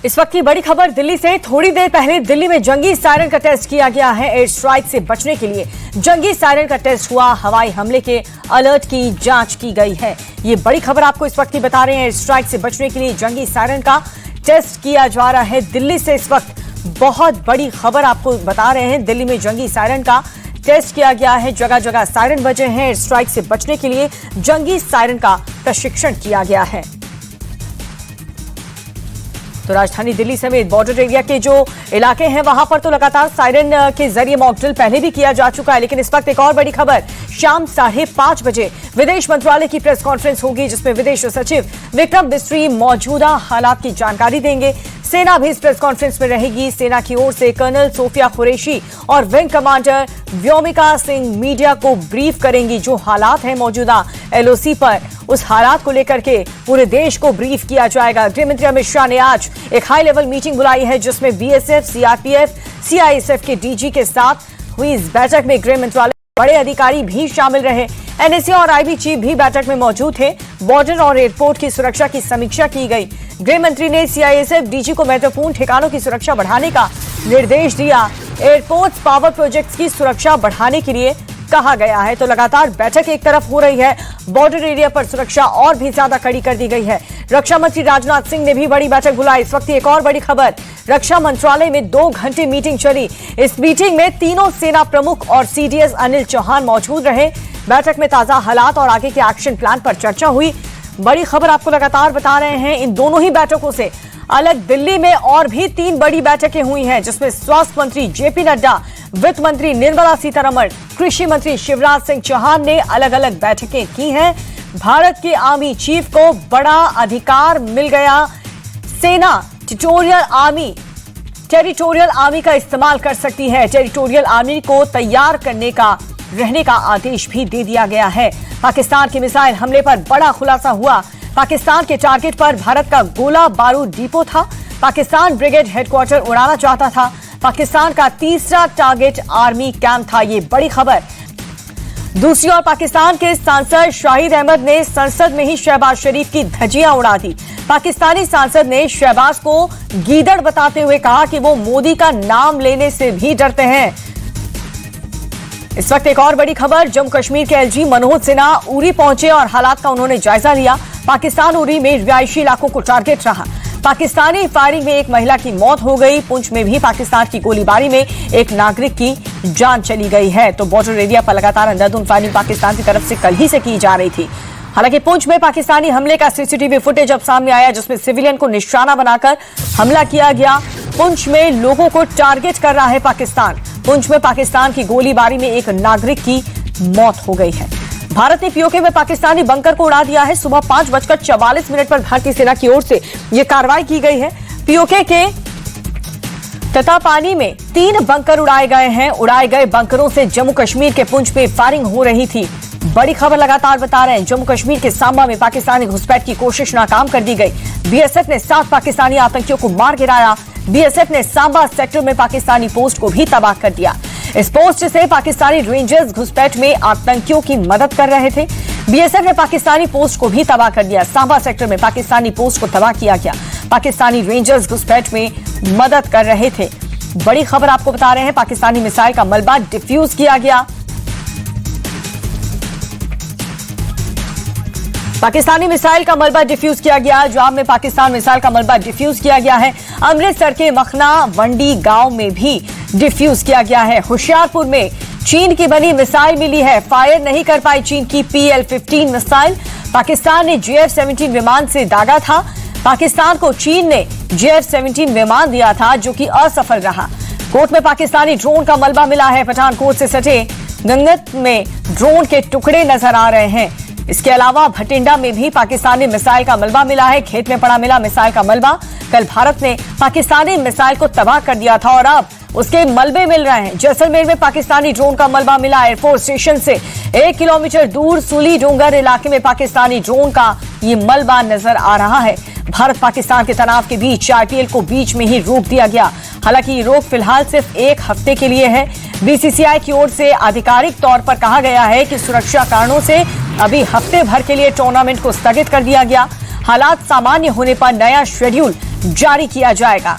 इस वक्त की बड़ी खबर दिल्ली से। थोड़ी देर पहले दिल्ली में जंगी सायरन का टेस्ट किया गया है। एयर स्ट्राइक से बचने के लिए जंगी सायरन का टेस्ट हुआ। हवाई हमले के अलर्ट की जांच की गई है। ये बड़ी खबर आपको इस वक्त की बता रहे हैं। एयर स्ट्राइक से बचने के लिए जंगी सायरन का टेस्ट किया जा रहा है। दिल्ली से इस वक्त बहुत बड़ी खबर आपको बता रहे हैं। दिल्ली में जंगी सायरन का टेस्ट किया गया है। जगह जगह सायरन बजे हैं। एयर स्ट्राइक से बचने के लिए जंगी सायरन का प्रशिक्षण किया गया है। तो राजधानी दिल्ली समेत बॉर्डर एरिया के जो इलाके हैं वहां पर तो लगातार सायरन के जरिए मॉक ड्रिल पहले भी किया जा चुका है। लेकिन इस वक्त एक और बड़ी खबर, शाम 5:30 बजे विदेश मंत्रालय की प्रेस कॉन्फ्रेंस होगी, जिसमें विदेश सचिव विक्रम मिस्री मौजूदा हालात की जानकारी देंगे। सेना भी इस प्रेस कॉन्फ्रेंस में रहेगी। सेना की ओर से कर्नल सोफिया कुरैशी और wing commander Vyomika Singh media को ब्रीफ करेंगी। जो हालात हैं मौजूदा एलओसी पर, उस हालात को लेकर के पूरे देश को ब्रीफ किया जाएगा। गृह मंत्री अमित शाह ने आज एक हाई लेवल मीटिंग बुलाई है, जिसमें बीएसएफ, सीआरपीएफ, सीआईएसएफ के डीजी के साथ हुई इस बैठक में गृह मंत्रालय बड़े अधिकारी भी शामिल रहे। एनएसए और आईबी चीफ भी बैठक में मौजूद थे। बॉर्डर और एयरपोर्ट की सुरक्षा की समीक्षा की गई। गृह मंत्री ने सीआईएसएफ डीजी को महत्वपूर्ण ठिकानों की सुरक्षा बढ़ाने का निर्देश दिया। एयरपोर्ट पावर प्रोजेक्ट्स की सुरक्षा बढ़ाने के लिए कहा गया है। तो लगातार बैठक एक तरफ हो रही है, बॉर्डर एरिया पर सुरक्षा और भी ज्यादा कड़ी कर दी गई है। रक्षा मंत्री राजनाथ सिंह ने भी बड़ी बैठक बुलाई। इस वक्त एक और बड़ी खबर, रक्षा मंत्रालय में 2 घंटे मीटिंग चली। इस मीटिंग में तीनों सेना प्रमुख और सीडीएस अनिल चौहान मौजूद रहे। बैठक में ताजा हालात और आगे के एक्शन प्लान पर चर्चा हुई। बड़ी खबर आपको लगातार बता रहे हैं। इन दोनों ही बैठकों से अलग दिल्ली में और भी 3 बड़ी बैठकें हुई हैं, जिसमें स्वास्थ्य मंत्री जेपी नड्डा, वित्त मंत्री निर्मला सीतारमण, कृषि मंत्री शिवराज सिंह चौहान ने अलग अलग बैठकें की हैं। भारत के आर्मी चीफ को बड़ा अधिकार मिल गया। सेना टेरिटोरियल आर्मी का इस्तेमाल कर सकती है। टेरिटोरियल आर्मी को तैयार रहने का आदेश भी दे दिया गया है। पाकिस्तान के मिसाइल हमले पर बड़ा खुलासा हुआ। पाकिस्तान के टारगेट पर भारत का गोला बारूद डिपो था। पाकिस्तान ब्रिगेड हेडक्वार्टर उड़ाना चाहता था। पाकिस्तान का तीसरा टारगेट आर्मी कैंप था। ये बड़ी खबर। दूसरी ओर पाकिस्तान के सांसद शाहिद अहमद ने संसद में ही शहबाज शरीफ की धज्जियां उड़ा दी। पाकिस्तानी सांसद ने शहबाज को गीदड़ बताते हुए कहा कि वो मोदी का नाम लेने से भी डरते हैं। इस वक्त एक और बड़ी खबर, जम्मू कश्मीर के एलजी मनोज सिन्हा उरी पहुंचे और हालात का उन्होंने जायजा लिया। पाकिस्तान उरी में रिहायशी इलाकों को टारगेट रहा। पाकिस्तानी फायरिंग में एक महिला की मौत हो गई। पुंछ में भी पाकिस्तान की गोलीबारी में एक नागरिक की जान चली गई है। तो बॉर्डर एरिया पर लगातार अंधाधुंध फायरिंग पाकिस्तान की तरफ से कल ही से की जा रही थी। हालांकि पुंछ में पाकिस्तानी हमले का सीसीटीवी फुटेज अब सामने आया, जिसमें सिविलियन को निशाना बनाकर हमला किया गया। पुंछ में लोगों को टारगेट कर रहा है पाकिस्तान। पुंछ में पाकिस्तान की गोलीबारी में एक नागरिक की मौत हो गई है। भारत ने पीओके में पाकिस्तानी बंकर को उड़ा दिया है। सुबह 5:44 पर भारतीय सेना की ओर से यह कार्रवाई की गई है। पीओके के ततापानी में 3 बंकर उड़ाए गए हैं। उड़ाए गए बंकरों से जम्मू कश्मीर के पुंछ में फायरिंग हो रही थी। बड़ी खबर लगातार बता रहे हैं, जम्मू कश्मीर के सांबा में पाकिस्तानी घुसपैठ की कोशिश नाकाम कर दी गई। बीएसएफ ने 7 पाकिस्तानी आतंकियों को मार गिराया। बीएसएफ ने सांबा सेक्टर में पाकिस्तानी पोस्ट को भी तबाह कर दिया। इस पोस्ट से पाकिस्तानी रेंजर्स घुसपैठ में आतंकियों की मदद कर रहे थे। बीएसएफ ने पाकिस्तानी पोस्ट को भी तबाह कर दिया। सांबा सेक्टर में पाकिस्तानी पोस्ट को तबाह किया गया। पाकिस्तानी रेंजर्स घुसपैठ में मदद कर रहे थे। बड़ी खबर आपको बता रहे हैं, पाकिस्तानी मिसाइल का मलबा डिफ्यूज किया गया। पाकिस्तानी मिसाइल का मलबा डिफ्यूज किया गया। जवाब में पाकिस्तान मिसाइल का मलबा डिफ्यूज किया गया है। अमृतसर के मखना वंडी गांव में भी डिफ्यूज किया गया है। होशियारपुर में चीन की बनी मिसाइल मिली है। फायर नहीं कर पाई चीन की PL-15 मिसाइल। पाकिस्तान ने JF-17 विमान से दागा था। पाकिस्तान को चीन ने JF-17 विमान दिया था, जो कि असफल रहा। कोट में पाकिस्तानी ड्रोन का मलबा मिला है। पठानकोट से सटे गंगत में ड्रोन के टुकड़े नजर आ रहे हैं। इसके अलावा भटिंडा में भी पाकिस्तानी मिसाइल का मलबा मिला है। खेत में पड़ा मिला मिसाइल का मलबा। कल भारत ने पाकिस्तानी मिसाइल को तबाह कर दिया था और अब उसके मलबे मिल रहे हैं। जैसलमेर में पाकिस्तानी ड्रोन का मलबा मिला। एयरफोर्स स्टेशन से 1 किलोमीटर दूर सुली डोंगर इलाके में पाकिस्तानी ड्रोन का ये मलबा नजर आ रहा है। भारत पाकिस्तान के तनाव के बीच IPL को बीच में ही रोक दिया गया। हालांकि ये रोक फिलहाल सिर्फ 1 हफ्ते के लिए है। बीसीसीआई की ओर से आधिकारिक तौर पर कहा गया है कि सुरक्षा कारणों से अभी हफ्ते भर के लिए टूर्नामेंट को स्थगित कर दिया गया। हालात सामान्य होने पर नया शेड्यूल जारी किया जाएगा।